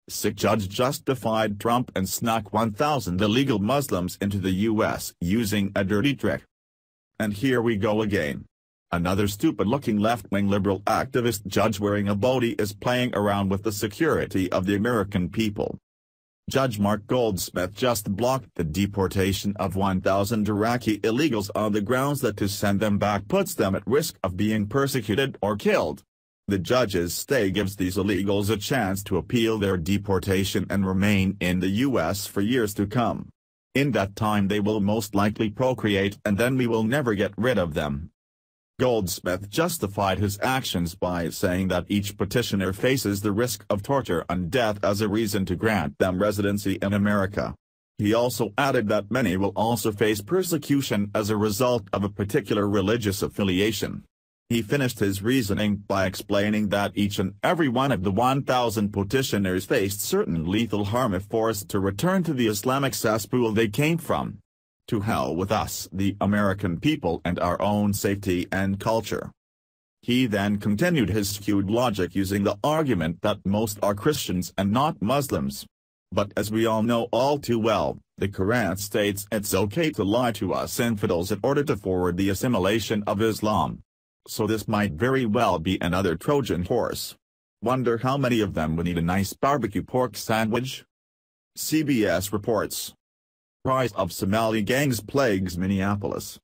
Sick judge just defied Trump and snuck 1,000 illegal Muslims into the U.S. using a dirty trick. And here we go again. Another stupid-looking left-wing liberal activist judge wearing a body is playing around with the security of the American people. Judge Mark Goldsmith just blocked the deportation of 1,000 Iraqi illegals on the grounds that to send them back puts them at risk of being persecuted or killed. The judge's stay gives these illegals a chance to appeal their deportation and remain in the U.S. for years to come. In that time they will most likely procreate and then we will never get rid of them. Goldsmith justified his actions by saying that each petitioner faces the risk of torture and death as a reason to grant them residency in America. He also added that many will also face persecution as a result of a particular religious affiliation. He finished his reasoning by explaining that each and every one of the 1,000 petitioners faced certain lethal harm if forced to return to the Islamic cesspool they came from. To hell with us, the American people, and our own safety and culture. He then continued his skewed logic using the argument that most are Christians and not Muslims. But as we all know all too well, the Quran states it's okay to lie to us infidels in order to forward the assimilation of Islam. So this might very well be another Trojan horse. Wonder how many of them would need a nice barbecue pork sandwich? CBS reports. Rise of Somali gangs plagues Minneapolis.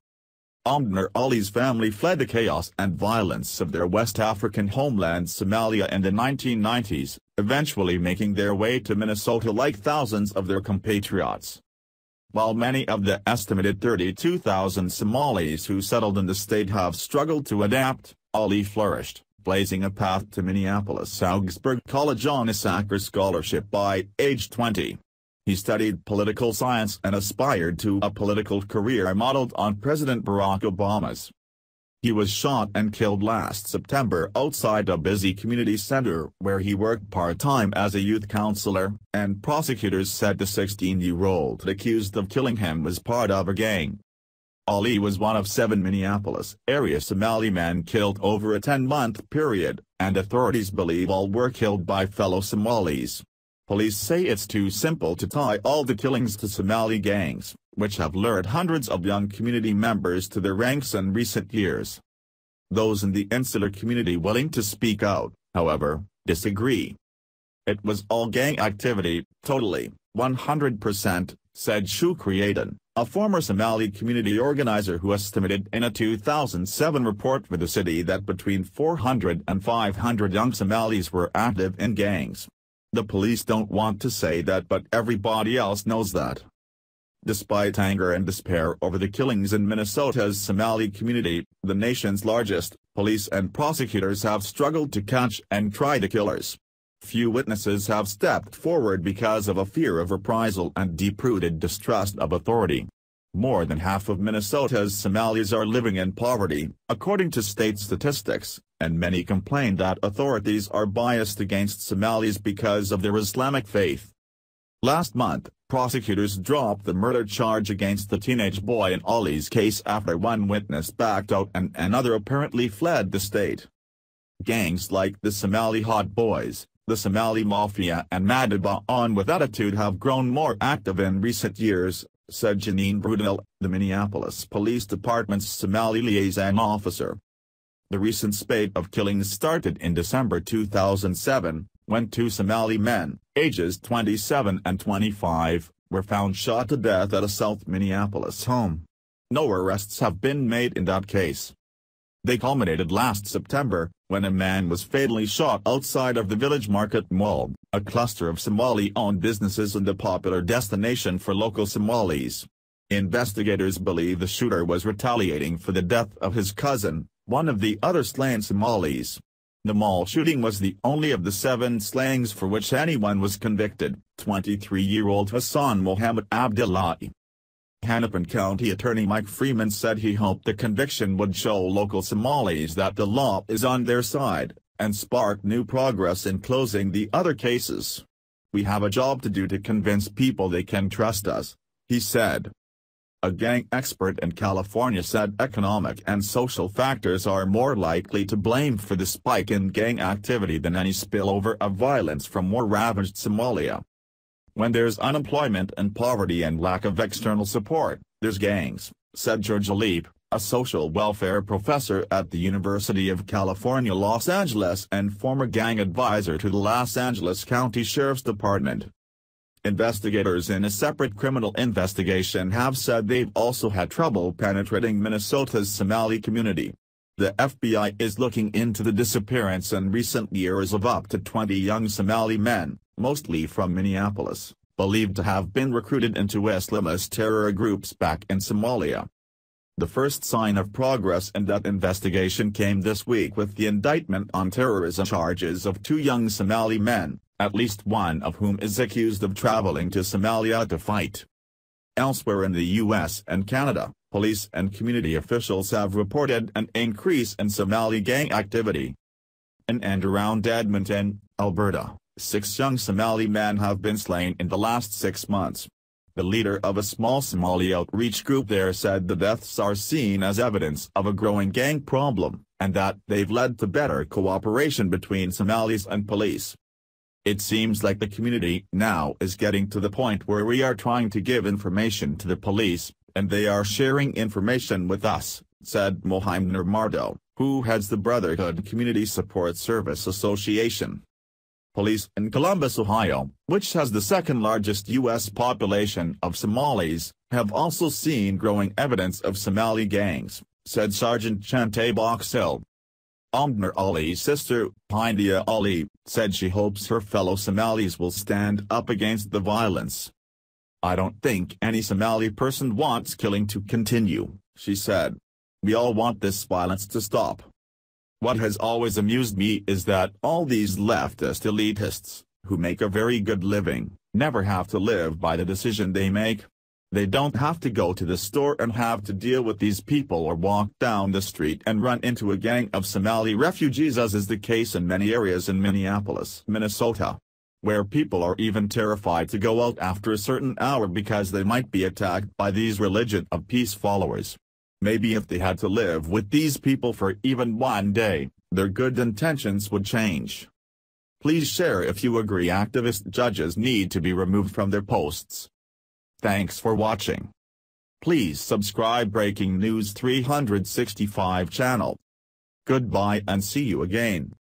Omdner Ali's family fled the chaos and violence of their West African homeland Somalia in the 1990s, eventually making their way to Minnesota like thousands of their compatriots. While many of the estimated 32,000 Somalis who settled in the state have struggled to adapt, Ali flourished, blazing a path to Minneapolis-Augsburg College on a Sacre scholarship by age 20. He studied political science and aspired to a political career modeled on President Barack Obama's. He was shot and killed last September outside a busy community center where he worked part-time as a youth counselor, and prosecutors said the 16-year-old accused of killing him was part of a gang. Ali was one of 7 Minneapolis-area Somali men killed over a 10-month period, and authorities believe all were killed by fellow Somalis. Police say it's too simple to tie all the killings to Somali gangs, which have lured hundreds of young community members to their ranks in recent years. Those in the insular community willing to speak out, however, disagree. It was all gang activity, totally, 100%, said Shukri Aden, a former Somali community organizer who estimated in a 2007 report for the city that between 400 and 500 young Somalis were active in gangs. The police don't want to say that, but everybody else knows that. Despite anger and despair over the killings in Minnesota's Somali community, the nation's largest, police and prosecutors have struggled to catch and try the killers. Few witnesses have stepped forward because of a fear of reprisal and deep-rooted distrust of authority. More than half of Minnesota's Somalis are living in poverty, according to state statistics, and many complain that authorities are biased against Somalis because of their Islamic faith. Last month, prosecutors dropped the murder charge against the teenage boy in Ali's case after one witness backed out and another apparently fled the state. Gangs like the Somali Hot Boys, the Somali Mafia and Madaba On with Attitude have grown more active in recent years, said Janine Brudel, the Minneapolis Police Department's Somali liaison officer. The recent spate of killings started in December 2007, when 2 Somali men, ages 27 and 25, were found shot to death at a South Minneapolis home. No arrests have been made in that case. They culminated last September, when a man was fatally shot outside of the Village Market Mall, a cluster of Somali-owned businesses and a popular destination for local Somalis. Investigators believe the shooter was retaliating for the death of his cousin, one of the other slain Somalis. The mall shooting was the only of the 7 slayings for which anyone was convicted, 23-year-old Hassan Mohammed Abdullahi. Hennepin County Attorney Mike Freeman said he hoped the conviction would show local Somalis that the law is on their side, and spark new progress in closing the other cases. "We have a job to do to convince people they can trust us," he said. a gang expert in California said economic and social factors are more likely to blame for the spike in gang activity than any spillover of violence from war-ravaged Somalia. When there's unemployment and poverty and lack of external support, there's gangs, said George Leap, a social welfare professor at the University of California, Los Angeles and former gang advisor to the Los Angeles County Sheriff's Department. Investigators in a separate criminal investigation have said they've also had trouble penetrating Minnesota's Somali community. The FBI is looking into the disappearance in recent years of up to 20 young Somali men, mostly from Minneapolis, believed to have been recruited into Islamist terror groups back in Somalia. The first sign of progress in that investigation came this week with the indictment on terrorism charges of 2 young Somali men, at least one of whom is accused of traveling to Somalia to fight. Elsewhere in the U.S. and Canada, police and community officials have reported an increase in Somali gang activity. In and around Edmonton, Alberta, 6 young Somali men have been slain in the last 6 months. The leader of a small Somali outreach group there said the deaths are seen as evidence of a growing gang problem, and that they've led to better cooperation between Somalis and police. It seems like the community now is getting to the point where we are trying to give information to the police, and they are sharing information with us, said Mohamed Mardo, who heads the Brotherhood Community Support Service Association. Police in Columbus, Ohio, which has the second largest U.S. population of Somalis, have also seen growing evidence of Somali gangs, said Sergeant Chante Boxhill. Omdner Ali's sister, Pindia Ali, said she hopes her fellow Somalis will stand up against the violence. "I don't think any Somali person wants killing to continue," she said. "We all want this violence to stop. What has always amused me is that all these leftist elitists, who make a very good living, never have to live by the decision they make. They don't have to go to the store and have to deal with these people or walk down the street and run into a gang of Somali refugees, as is the case in many areas in Minneapolis, Minnesota, where people are even terrified to go out after a certain hour because they might be attacked by these religion of peace followers. Maybe if they had to live with these people for even one day, their good intentions would change." Please share if you agree activist judges need to be removed from their posts. Thanks for watching. Please subscribe Breaking News 365 channel. Goodbye and see you again.